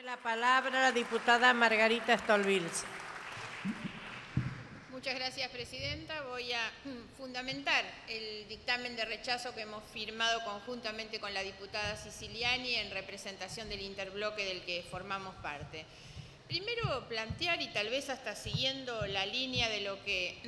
Tiene la palabra la diputada Margarita Stolbiz. Muchas gracias, Presidenta. Voy a fundamentar el dictamen de rechazo que hemos firmado conjuntamente con la diputada Siciliani en representación del interbloque del que formamos parte. Primero, plantear, y tal vez hasta siguiendo la línea de lo que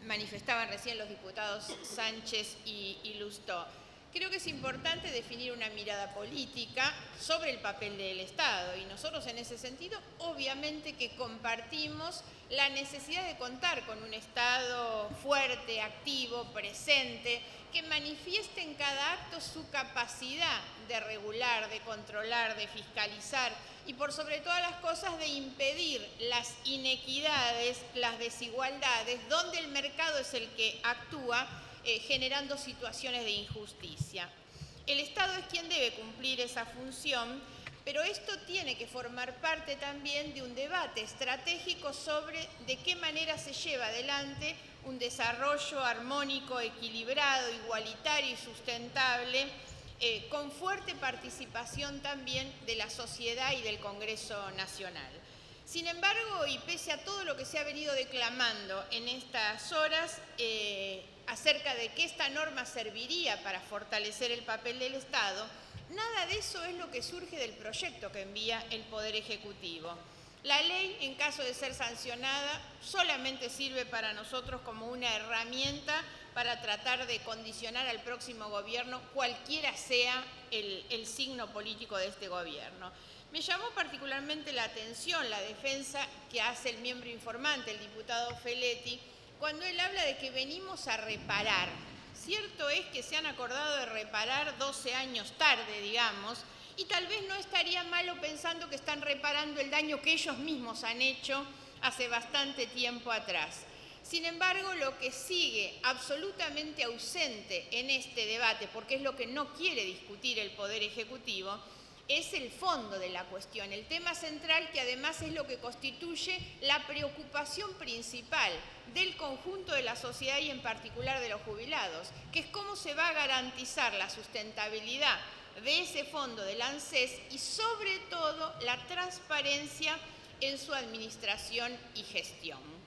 manifestaban recién los diputados Sánchez y Lustó, creo que es importante definir una mirada política sobre el papel del Estado y nosotros en ese sentido obviamente que compartimos la necesidad de contar con un Estado fuerte, activo, presente, que manifieste en cada acto su capacidad de regular, de controlar, de fiscalizar y por sobre todas las cosas de impedir las inequidades, las desigualdades, donde el mercado es el que actúa generando situaciones de injusticia. El Estado es quien debe cumplir esa función, pero esto tiene que formar parte también de un debate estratégico sobre de qué manera se lleva adelante un desarrollo armónico, equilibrado, igualitario y sustentable, con fuerte participación también de la sociedad y del Congreso Nacional. Sin embargo, y pese a todo lo que se ha venido declamando en estas horas acerca de que esta norma serviría para fortalecer el papel del Estado, nada de eso es lo que surge del proyecto que envía el Poder Ejecutivo. La ley, en caso de ser sancionada, solamente sirve para nosotros como una herramienta para tratar de condicionar al próximo gobierno, cualquiera sea el signo político de este gobierno. Me llamó particularmente la atención la defensa que hace el miembro informante, el diputado Feletti, cuando él habla de que venimos a reparar. Cierto es que se han acordado de reparar 12 años tarde, digamos, y tal vez no estaría malo pensando que están reparando el daño que ellos mismos han hecho hace bastante tiempo atrás. Sin embargo, lo que sigue absolutamente ausente en este debate, porque es lo que no quiere discutir el Poder Ejecutivo, es el fondo de la cuestión, el tema central que además es lo que constituye la preocupación principal del conjunto de la sociedad y en particular de los jubilados, que es cómo se va a garantizar la sustentabilidad de ese fondo del ANSES y sobre todo la transparencia en su administración y gestión.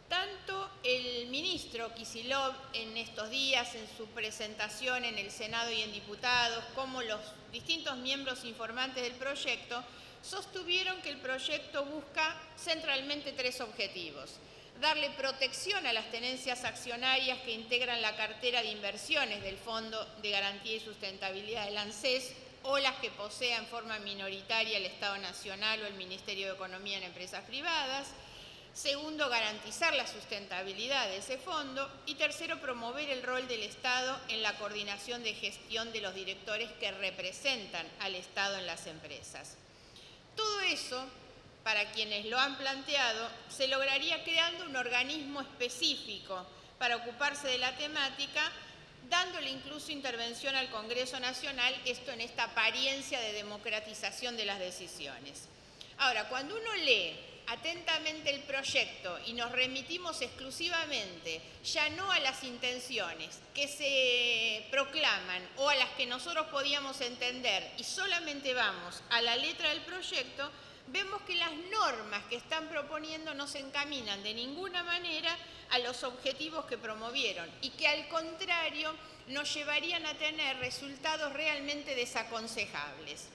Tanto el ministro Kicillof en estos días, en su presentación en el Senado y en diputados, como los distintos miembros informantes del proyecto, sostuvieron que el proyecto busca centralmente tres objetivos: darle protección a las tenencias accionarias que integran la cartera de inversiones del Fondo de Garantía y Sustentabilidad del ANSES o las que posea en forma minoritaria el Estado Nacional o el Ministerio de Economía en empresas privadas. Segundo, garantizar la sustentabilidad de ese fondo. Y tercero, promover el rol del Estado en la coordinación de gestión de los directores que representan al Estado en las empresas. Todo eso, para quienes lo han planteado, se lograría creando un organismo específico para ocuparse de la temática, dándole incluso intervención al Congreso Nacional, esto en esta apariencia de democratización de las decisiones. Ahora, cuando uno lee atentamente el proyecto y nos remitimos exclusivamente ya no a las intenciones que se proclaman o a las que nosotros podíamos entender y solamente vamos a la letra del proyecto, vemos que las normas que están proponiendo no se encaminan de ninguna manera a los objetivos que promovieron y que al contrario nos llevarían a tener resultados realmente desaconsejables.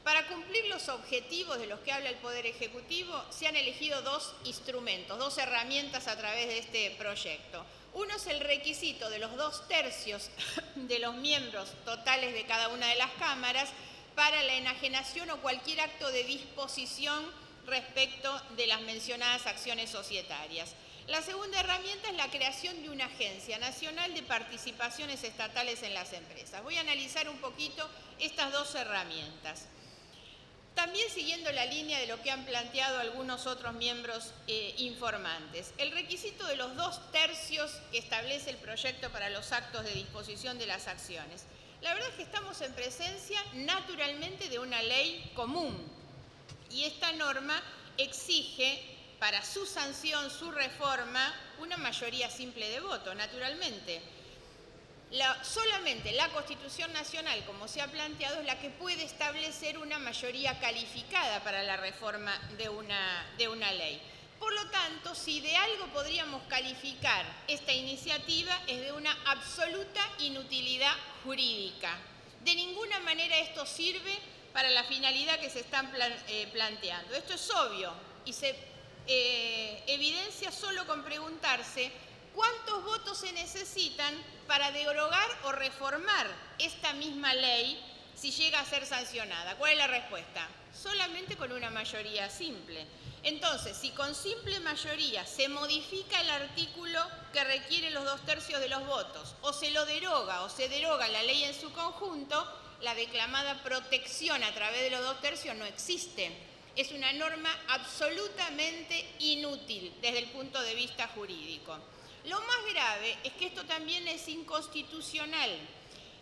Para cumplir los objetivos de los que habla el Poder Ejecutivo, se han elegido dos instrumentos, dos herramientas a través de este proyecto. Uno es el requisito de los 2/3 de los miembros totales de cada una de las cámaras para la enajenación o cualquier acto de disposición respecto de las mencionadas acciones societarias. La segunda herramienta es la creación de una Agencia Nacional de Participaciones Estatales en las Empresas. Voy a analizar un poquito estas dos herramientas. También siguiendo la línea de lo que han planteado algunos otros miembros informantes, el requisito de los 2/3 que establece el proyecto para los actos de disposición de las acciones. La verdad es que estamos en presencia naturalmente de una ley común y esta norma exige para su sanción, su reforma, una mayoría simple de voto, naturalmente. Solamente la Constitución Nacional, como se ha planteado, es la que puede establecer una mayoría calificada para la reforma de una ley. Por lo tanto, si de algo podríamos calificar esta iniciativa, es de una absoluta inutilidad jurídica. De ninguna manera esto sirve para la finalidad que se están planteando. Esto es obvio y se evidencia solo con preguntarse ¿cuántos votos se necesitan para derogar o reformar esta misma ley si llega a ser sancionada? ¿Cuál es la respuesta? Solamente con una mayoría simple. Entonces, si con simple mayoría se modifica el artículo que requiere los 2/3 de los votos, o se lo deroga o se deroga la ley en su conjunto, la declamada protección a través de los 2/3 no existe. Es una norma absolutamente inútil desde el punto de vista jurídico. Lo más grave es que esto también es inconstitucional.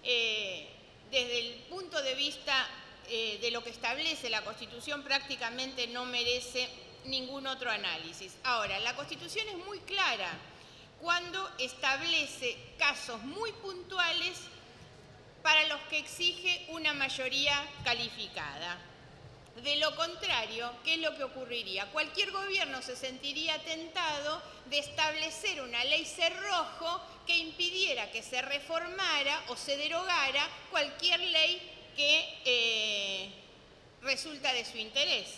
Desde el punto de vista de lo que establece la Constitución, prácticamente no merece ningún otro análisis. Ahora, la Constitución es muy clara cuando establece casos muy puntuales para los que exige una mayoría calificada. De lo contrario, ¿qué es lo que ocurriría? Cualquier gobierno se sentiría tentado de establecer una ley cerrojo que impidiera que se reformara o se derogara cualquier ley que resulta de su interés.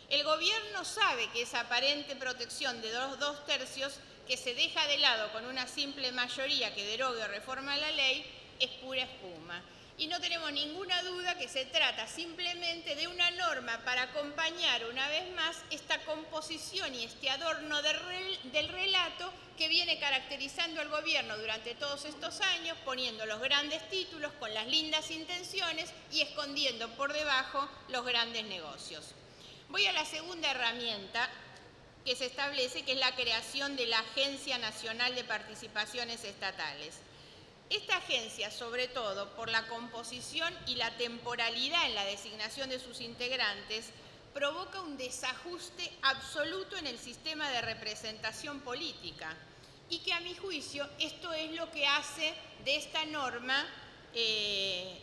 El gobierno sabe que esa aparente protección de los 2/3 que se deja de lado con una simple mayoría que derogue o reforma la ley es pura espuma. Y no tenemos ninguna duda que se trata simplemente de una norma para acompañar una vez más esta composición y este adorno del relato que viene caracterizando al gobierno durante todos estos años, poniendo los grandes títulos con las lindas intenciones y escondiendo por debajo los grandes negocios. Voy a la segunda herramienta que se establece, que es la creación de la Agencia Nacional de Participaciones Estatales. Esta agencia, sobre todo por la composición y la temporalidad en la designación de sus integrantes, provoca un desajuste absoluto en el sistema de representación política y que, a mi juicio, esto es lo que hace de esta norma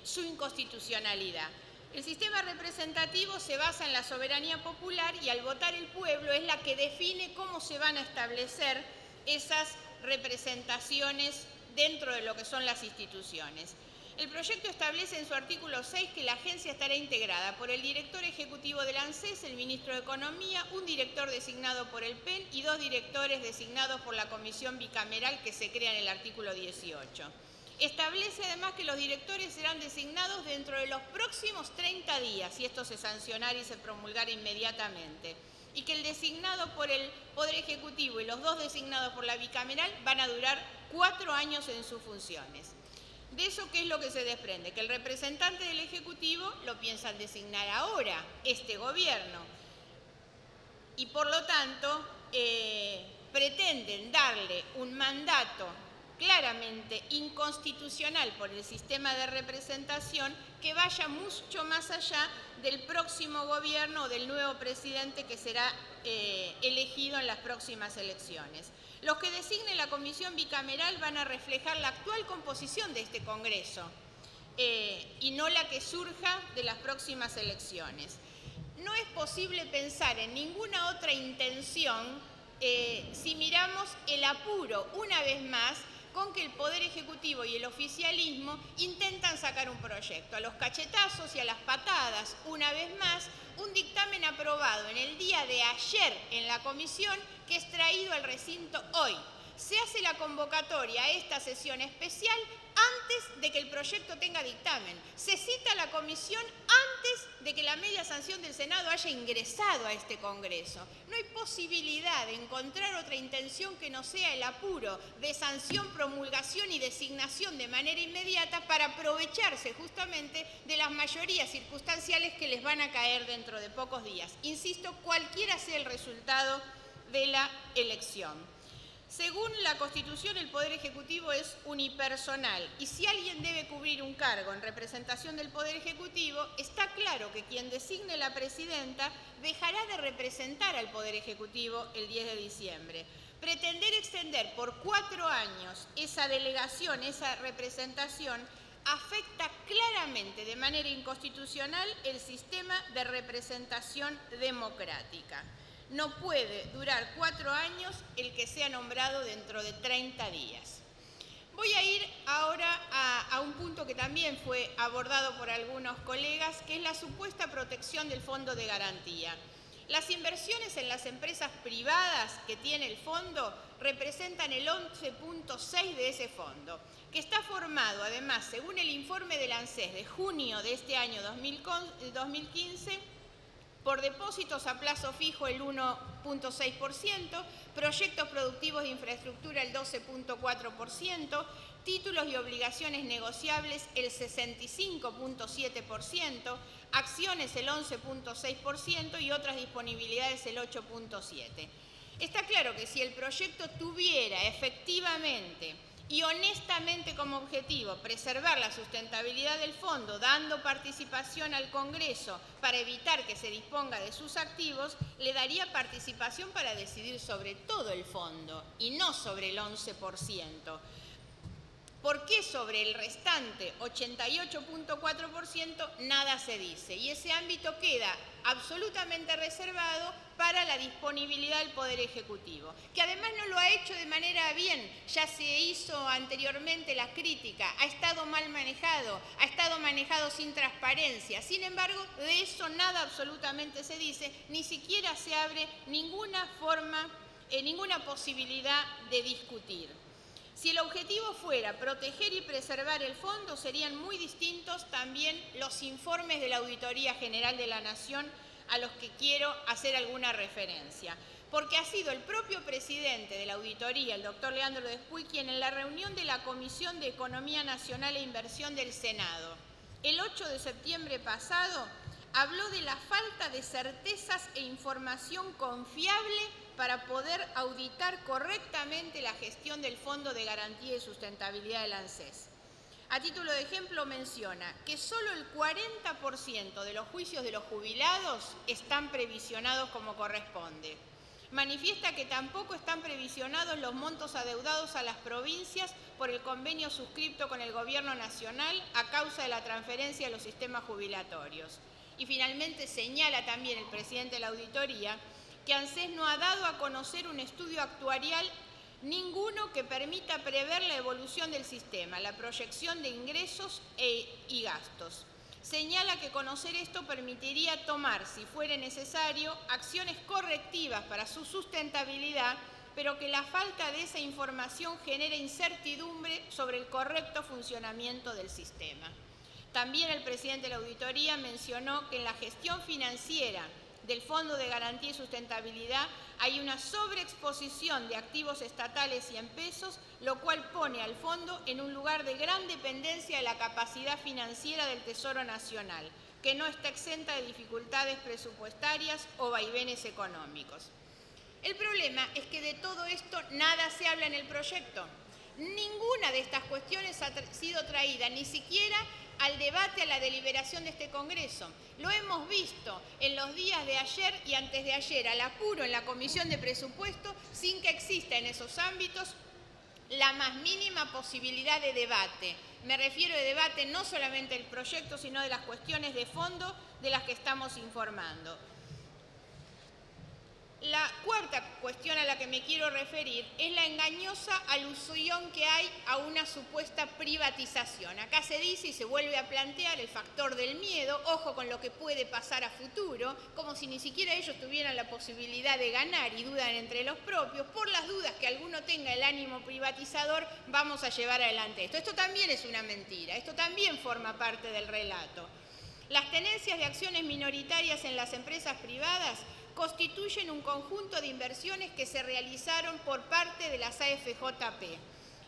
su inconstitucionalidad. El sistema representativo se basa en la soberanía popular y al votar el pueblo es la que define cómo se van a establecer esas representaciones dentro de lo que son las instituciones. El proyecto establece en su artículo 6 que la agencia estará integrada por el director ejecutivo del ANSES, el ministro de Economía, un director designado por el PEN y 2 directores designados por la comisión bicameral que se crea en el artículo 18. Establece además que los directores serán designados dentro de los próximos 30 días, si esto se sancionara y se promulgara inmediatamente, y que el designado por el Poder Ejecutivo y los 2 designados por la bicameral van a durar 4 años en sus funciones. De eso, ¿qué es lo que se desprende? Que el representante del Ejecutivo lo piensan designar ahora, este gobierno, y por lo tanto pretenden darle un mandato claramente inconstitucional por el sistema de representación que vaya mucho más allá del próximo gobierno o del nuevo presidente que será elegido en las próximas elecciones. Los que designe la comisión bicameral van a reflejar la actual composición de este Congreso y no la que surja de las próximas elecciones. No es posible pensar en ninguna otra intención si miramos el apuro, una vez más, con que el Poder Ejecutivo y el oficialismo intentan sacar un proyecto. A los cachetazos y a las patadas, una vez más, un dictamen aprobado en el día de ayer en la comisión que es traído al recinto hoy. Se hace la convocatoria a esta sesión especial antes de que el proyecto tenga dictamen. Se cita a la comisión antes de que la media sanción del Senado haya ingresado a este Congreso. No hay posibilidad de encontrar otra intención que no sea el apuro de sanción, promulgación y designación de manera inmediata para aprovecharse justamente de las mayorías circunstanciales que les van a caer dentro de pocos días. Insisto, cualquiera sea el resultado de la elección. Según la Constitución, el Poder Ejecutivo es unipersonal y si alguien debe cubrir un cargo en representación del Poder Ejecutivo, está claro que quien designe la presidenta dejará de representar al Poder Ejecutivo el 10 de diciembre. pretender extender por 4 años esa delegación, esa representación, afecta claramente de manera inconstitucional el sistema de representación democrática. No puede durar 4 años el que sea nombrado dentro de 30 días. Voy a ir ahora a un punto que también fue abordado por algunos colegas, que es la supuesta protección del fondo de garantía. Las inversiones en las empresas privadas que tiene el fondo representan el 11.6 de ese fondo, que está formado además, según el informe del ANSES de junio de este año 2015, por depósitos a plazo fijo el 1.6%, proyectos productivos de infraestructura el 12.4%, títulos y obligaciones negociables el 65.7%, acciones el 11.6% y otras disponibilidades el 8.7%. Está claro que si el proyecto tuviera efectivamente y honestamente como objetivo preservar la sustentabilidad del fondo, dando participación al Congreso para evitar que se disponga de sus activos, le daría participación para decidir sobre todo el fondo y no sobre el 11%. ¿Por qué sobre el restante 88.4% nada se dice? Y ese ámbito queda absolutamente reservado para la disponibilidad del Poder Ejecutivo, que además no lo ha hecho de manera bien. Ya se hizo anteriormente la crítica, ha estado mal manejado, ha estado manejado sin transparencia. Sin embargo, de eso nada absolutamente se dice, ni siquiera se abre ninguna posibilidad de discutir. Si el objetivo fuera proteger y preservar el fondo, serían muy distintos también los informes de la Auditoría General de la Nación a los que quiero hacer alguna referencia. Porque ha sido el propio presidente de la auditoría, el doctor Leandro Despuy, quien en la reunión de la Comisión de Economía Nacional e Inversión del Senado, el 8 de septiembre pasado, habló de la falta de certezas e información confiable para poder auditar correctamente la gestión del Fondo de Garantía y Sustentabilidad del ANSES. A título de ejemplo menciona que solo el 40% de los juicios de los jubilados están previsionados como corresponde. Manifiesta que tampoco están previsionados los montos adeudados a las provincias por el convenio suscripto con el Gobierno Nacional a causa de la transferencia de los sistemas jubilatorios. Y finalmente señala también el presidente de la auditoría que ANSES no ha dado a conocer un estudio actuarial ninguno que permita prever la evolución del sistema, la proyección de ingresos y gastos. Señala que conocer esto permitiría tomar, si fuera necesario, acciones correctivas para su sustentabilidad, pero que la falta de esa información genera incertidumbre sobre el correcto funcionamiento del sistema. También el presidente de la auditoría mencionó que en la gestión financiera del Fondo de Garantía y Sustentabilidad hay una sobreexposición de activos estatales y en pesos, lo cual pone al fondo en un lugar de gran dependencia de la capacidad financiera del Tesoro Nacional, que no está exenta de dificultades presupuestarias o vaivenes económicos. El problema es que de todo esto nada se habla en el proyecto. Ninguna de estas cuestiones ha sido traída, ni siquiera al debate, a la deliberación de este Congreso. Lo hemos visto en los días de ayer y antes de ayer, al apuro en la Comisión de Presupuesto, sin que exista en esos ámbitos la más mínima posibilidad de debate. Me refiero a debate no solamente del proyecto, sino de las cuestiones de fondo de las que estamos informando. La cuarta cuestión a la que me quiero referir es la engañosa alusión que hay a una supuesta privatización. Acá se dice y se vuelve a plantear el factor del miedo, ojo con lo que puede pasar a futuro, como si ni siquiera ellos tuvieran la posibilidad de ganar y dudan entre los propios. Por las dudas que alguno tenga el ánimo privatizador, vamos a llevar adelante esto. Esto también es una mentira, esto también forma parte del relato. Las tenencias de acciones minoritarias en las empresas privadas constituyen un conjunto de inversiones que se realizaron por parte de las AFJP.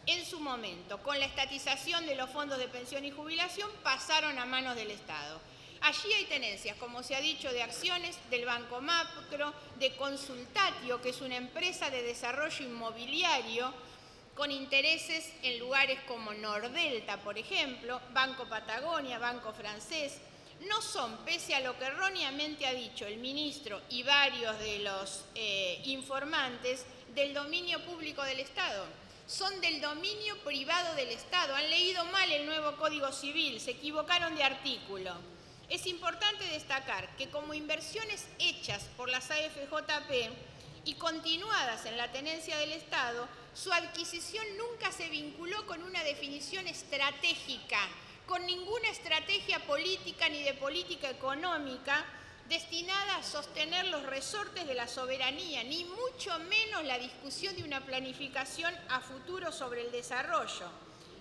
En su momento, con la estatización de los fondos de pensión y jubilación, pasaron a manos del Estado. Allí hay tenencias, como se ha dicho, de acciones del Banco Macro, de Consultatio, que es una empresa de desarrollo inmobiliario con intereses en lugares como Nordelta, por ejemplo, Banco Patagonia, Banco Francés. No son, pese a lo que erróneamente ha dicho el ministro y varios de los informantes, del dominio público del Estado, son del dominio privado del Estado. Han leído mal el nuevo Código Civil, se equivocaron de artículo. Es importante destacar que como inversiones hechas por las AFJP y continuadas en la tenencia del Estado, su adquisición nunca se vinculó con una definición estratégica, con ninguna estrategia política ni de política económica destinada a sostener los resortes de la soberanía, ni mucho menos la discusión de una planificación a futuro sobre el desarrollo.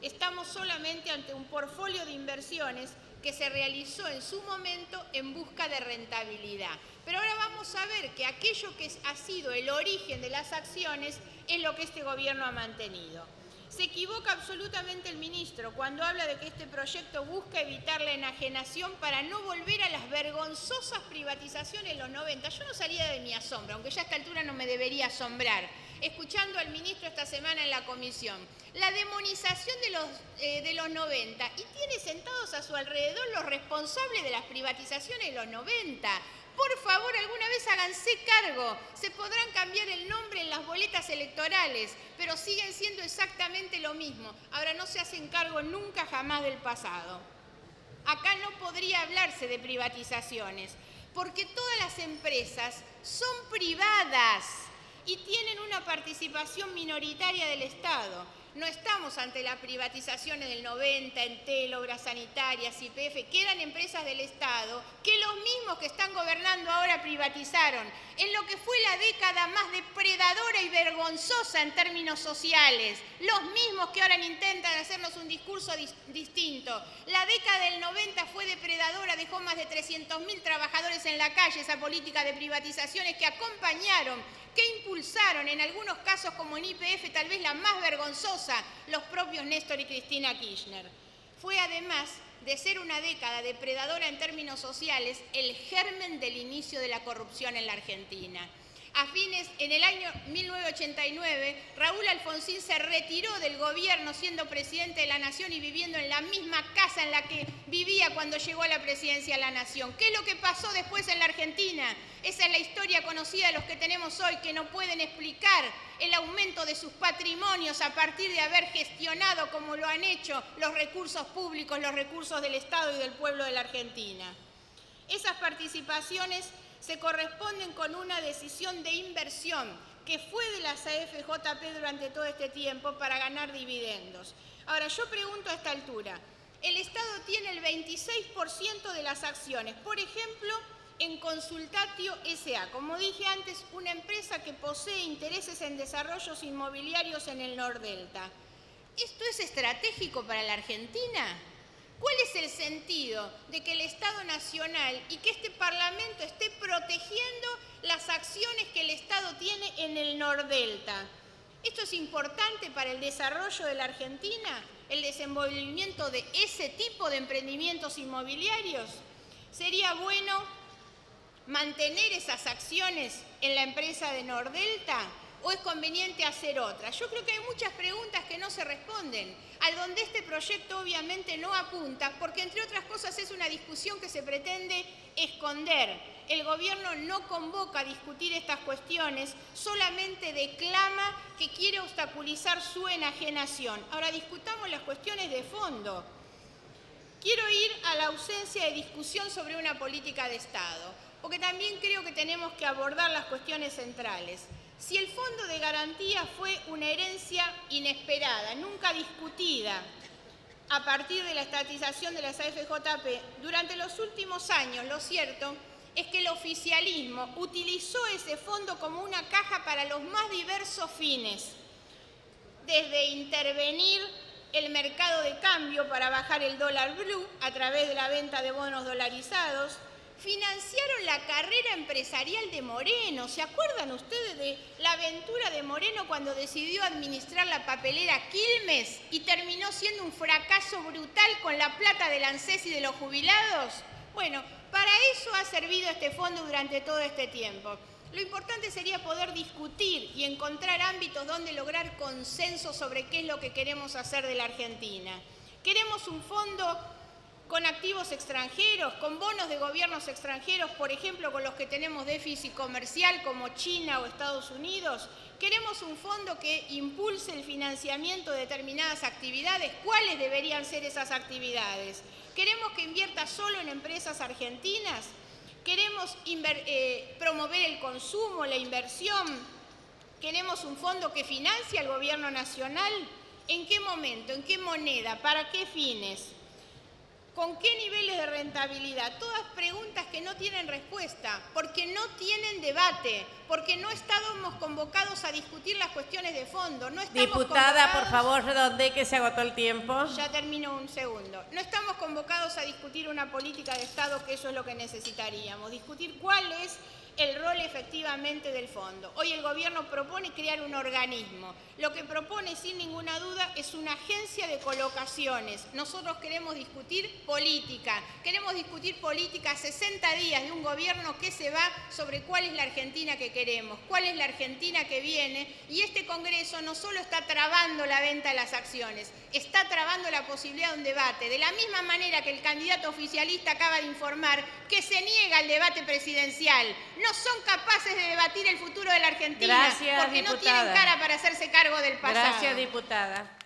Estamos solamente ante un portfolio de inversiones que se realizó en su momento en busca de rentabilidad. Pero ahora vamos a ver que aquello que ha sido el origen de las acciones es lo que este gobierno ha mantenido. Se equivoca absolutamente el ministro cuando habla de que este proyecto busca evitar la enajenación para no volver a las vergonzosas privatizaciones de los 90. Yo no salía de mi asombro, aunque ya a esta altura no me debería asombrar, escuchando al ministro esta semana en la comisión. La demonización de los 90 y tiene sentados a su alrededor los responsables de las privatizaciones de los 90. Por favor, alguna vez háganse cargo. Se podrán cambiar el nombre en las boletas electorales, pero siguen siendo exactamente lo mismo. Ahora no se hacen cargo nunca jamás del pasado. Acá no podría hablarse de privatizaciones, porque todas las empresas son privadas y tienen una participación minoritaria del Estado. No estamos ante las privatizaciones del 90, Entel, Obras Sanitarias, YPF, que eran empresas del Estado, que los mismos que están gobernando ahora privatizaron, en lo que fue la década más depredadora y vergonzosa en términos sociales. Los mismos que ahora intentan hacernos un discurso distinto. La década del 90 fue depredadora, dejó más de 300.000 trabajadores en la calle, esa política de privatizaciones que acompañaron, que impulsaron, en algunos casos como en YPF, tal vez la más vergonzosa, los propios Néstor y Cristina Kirchner. Fue además de ser una década depredadora en términos sociales, el germen del inicio de la corrupción en la Argentina. En el año 1989, Raúl Alfonsín se retiró del gobierno siendo presidente de la Nación y viviendo en la misma casa en la que vivía cuando llegó a la presidencia de la Nación. ¿Qué es lo que pasó después en la Argentina? Esa es la historia conocida de los que tenemos hoy, que no pueden explicar el aumento de sus patrimonios a partir de haber gestionado, como lo han hecho, los recursos públicos, los recursos del Estado y del pueblo de la Argentina. Esas participaciones se corresponden con una decisión de inversión que fue de las AFJP durante todo este tiempo para ganar dividendos. Ahora, yo pregunto a esta altura, el Estado tiene el 26% de las acciones, por ejemplo, en Consultatio S.A., como dije antes, una empresa que posee intereses en desarrollos inmobiliarios en el Nordelta. ¿Esto es estratégico para la Argentina? ¿Cuál es el sentido de que el Estado Nacional y que este Parlamento esté protegiendo las acciones que el Estado tiene en el Nordelta? ¿Esto es importante para el desarrollo de la Argentina? ¿El desenvolvimiento de ese tipo de emprendimientos inmobiliarios? ¿Sería bueno mantener esas acciones en la empresa de Nordelta o es conveniente hacer otra? Yo creo que hay muchas preguntas que no se responden, a donde este proyecto obviamente no apunta, porque entre otras cosas es una discusión que se pretende esconder. El gobierno no convoca a discutir estas cuestiones, solamente declama que quiere obstaculizar su enajenación. Ahora discutamos las cuestiones de fondo. Quiero ir a la ausencia de discusión sobre una política de Estado, porque también creo que tenemos que abordar las cuestiones centrales. Si el Fondo de Garantía fue una herencia inesperada, nunca discutida, a partir de la estatización de las AFJP, durante los últimos años, lo cierto es que el oficialismo utilizó ese fondo como una caja para los más diversos fines, desde intervenir el mercado de cambio para bajar el dólar blue a través de la venta de bonos dolarizados. Financiaron la carrera empresarial de Moreno. ¿Se acuerdan ustedes de la aventura de Moreno cuando decidió administrar la papelera Quilmes y terminó siendo un fracaso brutal con la plata del ANSES y de los jubilados? Bueno, para eso ha servido este fondo durante todo este tiempo. Lo importante sería poder discutir y encontrar ámbitos donde lograr consenso sobre qué es lo que queremos hacer de la Argentina. Queremos un fondo con activos extranjeros, con bonos de gobiernos extranjeros, por ejemplo, con los que tenemos déficit comercial como China o Estados Unidos. Queremos un fondo que impulse el financiamiento de determinadas actividades. ¿Cuáles deberían ser esas actividades? ¿Queremos que invierta solo en empresas argentinas? ¿Queremos promover el consumo, la inversión? ¿Queremos un fondo que financie al gobierno nacional? ¿En qué momento? ¿En qué moneda? ¿Para qué fines? ¿Con qué niveles de rentabilidad? Todas preguntas que no tienen respuesta, porque no tienen debate, porque no estábamos convocados a discutir las cuestiones de fondo. No estamos Diputada, por favor, redondee que se agotó el tiempo. Ya termino un segundo. No estamos convocados a discutir una política de Estado, que eso es lo que necesitaríamos. Discutir cuál es el rol efectivamente del fondo. Hoy el gobierno propone crear un organismo. Lo que propone sin ninguna duda es una agencia de colocaciones. Nosotros queremos discutir política. Queremos discutir política a 60 días de un gobierno que se va sobre cuál es la Argentina que queremos, cuál es la Argentina que viene. Y este Congreso no solo está trabando la venta de las acciones, está trabando la posibilidad de un debate. De la misma manera que el candidato oficialista acaba de informar que se niega al debate presidencial. No son capaces de debatir el futuro de la Argentina. Gracias, porque diputada. no tienen cara para hacerse cargo del pasado. Gracias, diputada.